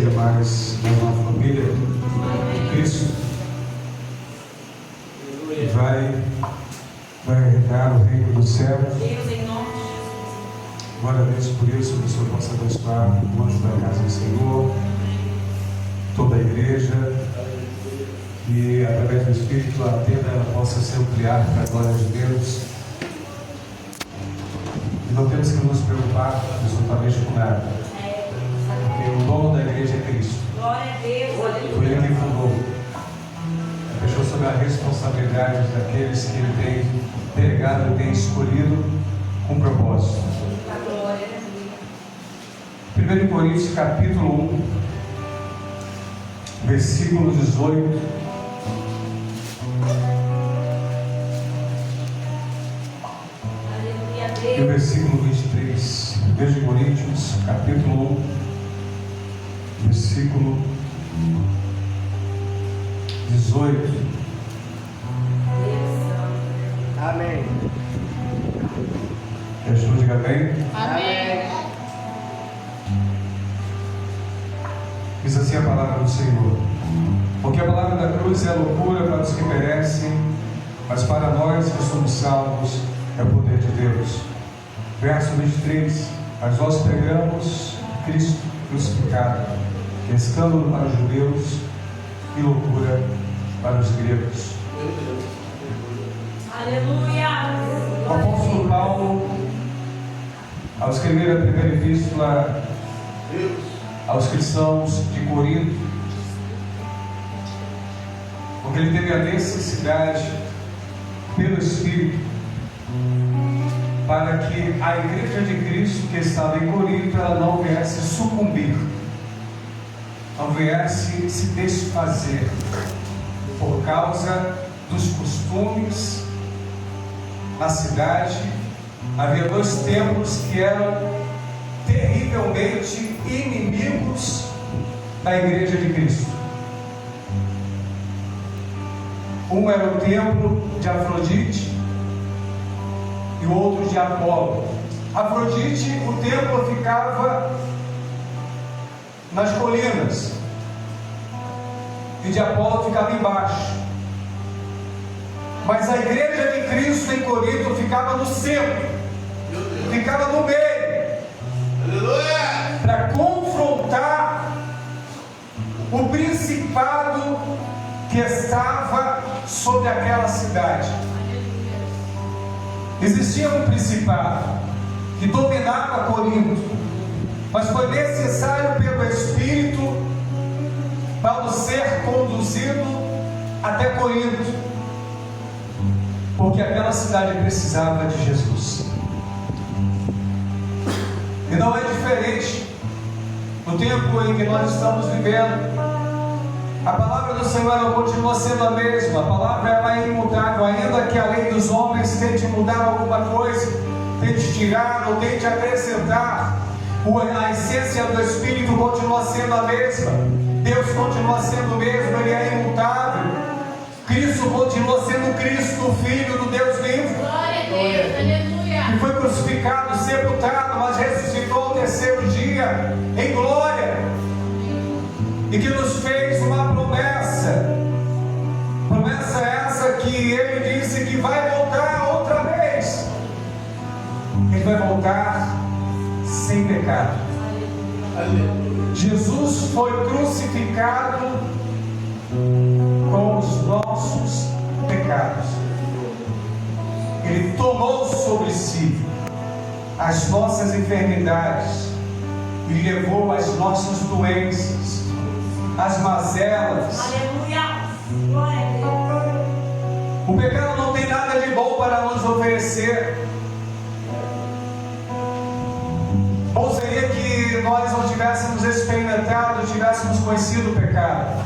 seja mais uma família de Cristo e vai herdar o reino do céu. Glória a Deus por isso, que o Senhor possa abençoar o anjo da casa do Senhor, toda a igreja, e através do Espírito a tenda ela possa se ampliar para a glória de Deus. E não temos que nos preocupar absolutamente com nada, porque o dono da igreja é Cristo. Glória a Deus. Foi Ele que fundou. Deixou sob a responsabilidade daqueles que Ele tem delegado e tem escolhido com propósito. 1 Coríntios capítulo 1, versículo 18. E o versículo 23. 1 Coríntios capítulo 1, versículo 18. Amém. Jesus, diga amém. Amém. Diz assim a palavra do Senhor: porque a palavra da cruz é loucura para os que perecem, mas para nós que somos salvos é o poder de Deus. Verso 23: mas nós pregamos Cristo crucificado, que é escândalo para os judeus e loucura para os gregos. Aleluia. O apóstolo Paulo, ao escrever a primeira epístola aos cristãos de Corinto, porque ele teve a necessidade, pelo Espírito, para que a igreja de Cristo que estava em Corinto, ela não viesse sucumbir, não viesse se desfazer por causa dos costumes na cidade. Havia dois templos que eram terrivelmente inimigos da igreja de Cristo. Um era o templo de Afrodite e o outro de Apolo. Afrodite, o templo ficava nas colinas, e de Apolo ficava embaixo. Mas a igreja de Cristo em Corinto ficava no centro, ficava no meio, para confrontar o principado que estava sobre aquela cidade. Existia um principado que dominava Corinto, mas foi necessário pelo Espírito Paulo ser conduzido até Corinto, porque aquela cidade precisava de Jesus. E não é diferente no tempo em que nós estamos vivendo. A palavra do Senhor ela continua sendo a mesma. A palavra ela é imutável, ainda que a lei dos homens tente mudar alguma coisa, tente tirar ou tente acrescentar, a essência do Espírito continua sendo a mesma. Deus continua sendo o mesmo, Ele é imutável. Cristo continua sendo Cristo, o Filho do Deus vivo. Glória a Deus, aleluia. Que foi crucificado, sepultado, mas ressuscitou ao terceiro dia em glória, e que nos fez uma promessa essa que Ele disse que vai voltar outra vez. Ele vai voltar sem pecado. Jesus foi crucificado com os nossos pecados. Ele tomou sobre si as nossas enfermidades e levou as nossas doenças, as mazelas. Aleluia. Glória a Deus. O pecado não tem nada de bom para nos oferecer. Ou seria que nós não tivéssemos experimentado, tivéssemos conhecido o pecado.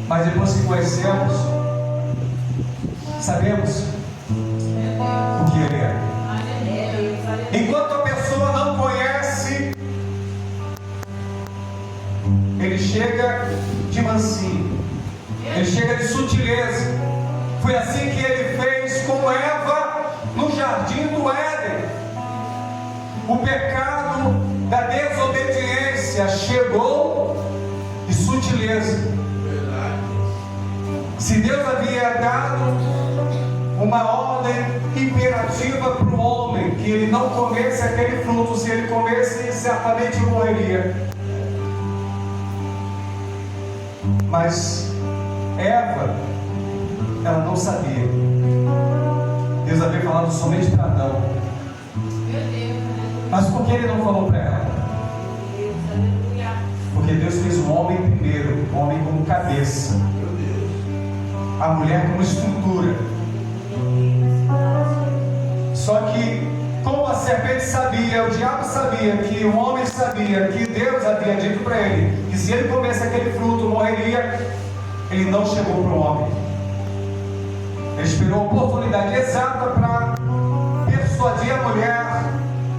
Mas depois que conhecemos, sabemos o que ele é. Enquanto a pessoa não conhece, ele chega de mansinho, ele chega de sutileza. Foi assim que ele fez com Eva no jardim do Éden. O pecado da desobediência se achegou de sutileza. Se Deus havia dado uma ordem imperativa para o homem, que ele não comesse aquele fruto, se ele comesse, certamente morreria. Mas Eva, ela não sabia. Deus havia falado somente para Adão. Mas por que ele não falou para ela? Porque Deus fez o homem primeiro, o homem como cabeça, a mulher como estrutura. Só que, como a serpente sabia, o diabo sabia, que o homem sabia, que Deus havia dito para ele, que se ele comesse aquele fruto morreria, ele não chegou para o homem. Ele esperou a oportunidade exata para persuadir a mulher,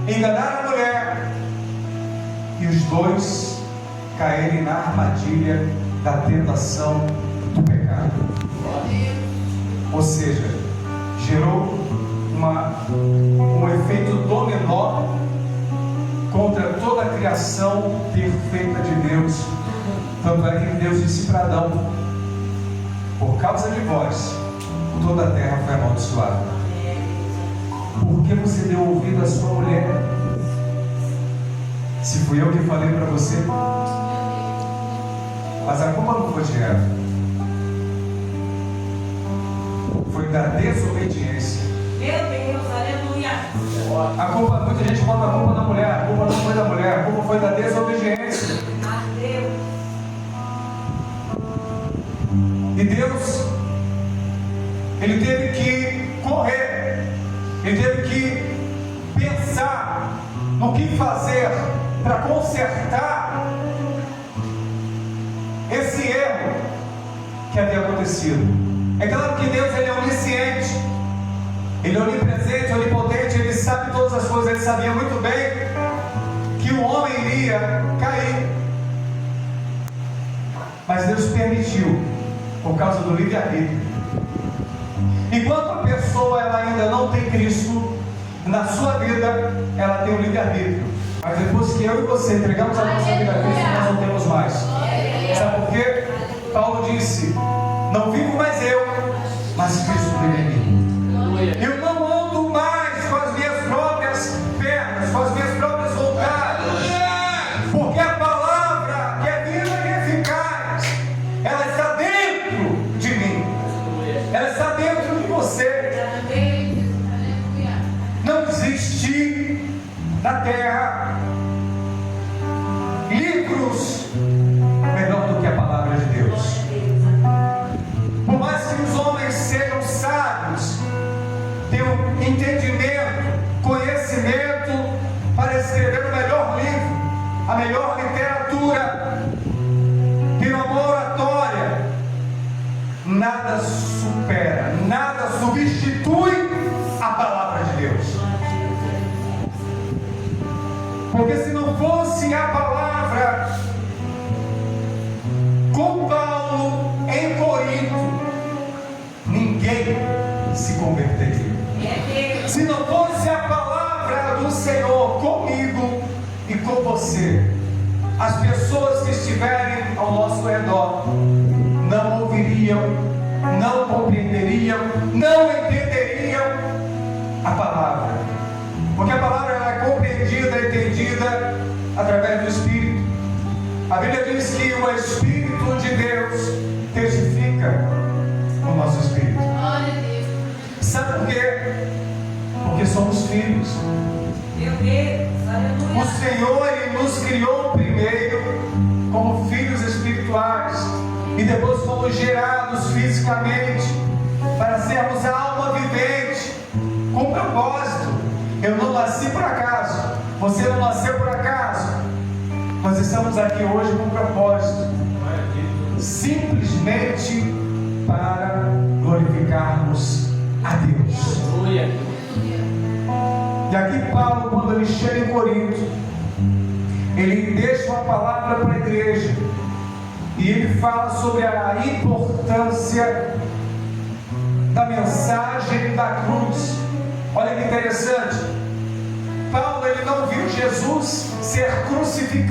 enganar a mulher, e os dois caírem na armadilha da tentação do pecado. Ou seja, gerou um efeito dominó contra toda a criação perfeita de Deus. Tanto é que Deus disse para Adão: por causa de vós, toda a terra foi amaldiçoada. Por que você deu ouvido à sua mulher? Se fui eu que falei para você. Mas a culpa não foi de Eva, foi da desobediência. Meu Deus, aleluia. A culpa, muita gente bota a culpa na mulher. A culpa não foi da mulher, a culpa foi da desobediência. E Deus, ele teve que correr, ele teve que pensar no que fazer para consertar esse erro que havia acontecido. É claro que Deus, ele é onisciente, ele é onipresente, onipotente, ele sabe todas as coisas. Ele sabia muito bem que o homem iria cair, mas Deus permitiu, por causa do livre-arbítrio. Enquanto a pessoa ela ainda não tem Cristo na sua vida, ela tem o livre-arbítrio. Mas depois que eu e você entregamos a nossa vida a Cristo, nós não temos mais. Sabe por quê? Paulo disse: não vivo mais eu, mas Cristo vive em mim. Eu não ando mais com as minhas próprias pernas, com as minhas próprias vontades, porque a palavra que é viva e eficaz, ela está dentro de mim, ela está dentro de você. Não existe na terra livros melhor do que a palavra de Deus. Por mais que os homens sejam sábios, tenham entendimento, conhecimento para escrever o melhor livro, a melhor literatura, tenham uma boa oratória, nada supera, nada substitui a palavra de Deus. Porque se não fosse a palavra, com Paulo em Corinto, ninguém se converteria. Se não fosse a palavra do Senhor comigo e com você, as pessoas que estiverem ao nosso redor não ouviriam, não compreenderiam, não entenderiam a palavra. Porque a palavra ela é compreendida e entendida através do Espírito. A Bíblia diz que o Espírito de Deus testifica o nosso Espírito. Sabe por quê? Porque somos filhos. Meu Deus, aleluia. O Senhor, ele nos criou primeiro como filhos espirituais e depois fomos gerados fisicamente para sermos a alma vivente com propósito. Eu não nasci por acaso, você não nasceu por acaso. Nós estamos aqui hoje com propósito, simplesmente para glorificarmos a Deus. E aqui Paulo, quando ele chega em Corinto, ele deixa uma palavra para a igreja e ele fala sobre a importância da mensagem da cruz. Olha que interessante, Paulo ele não viu Jesus ser crucificado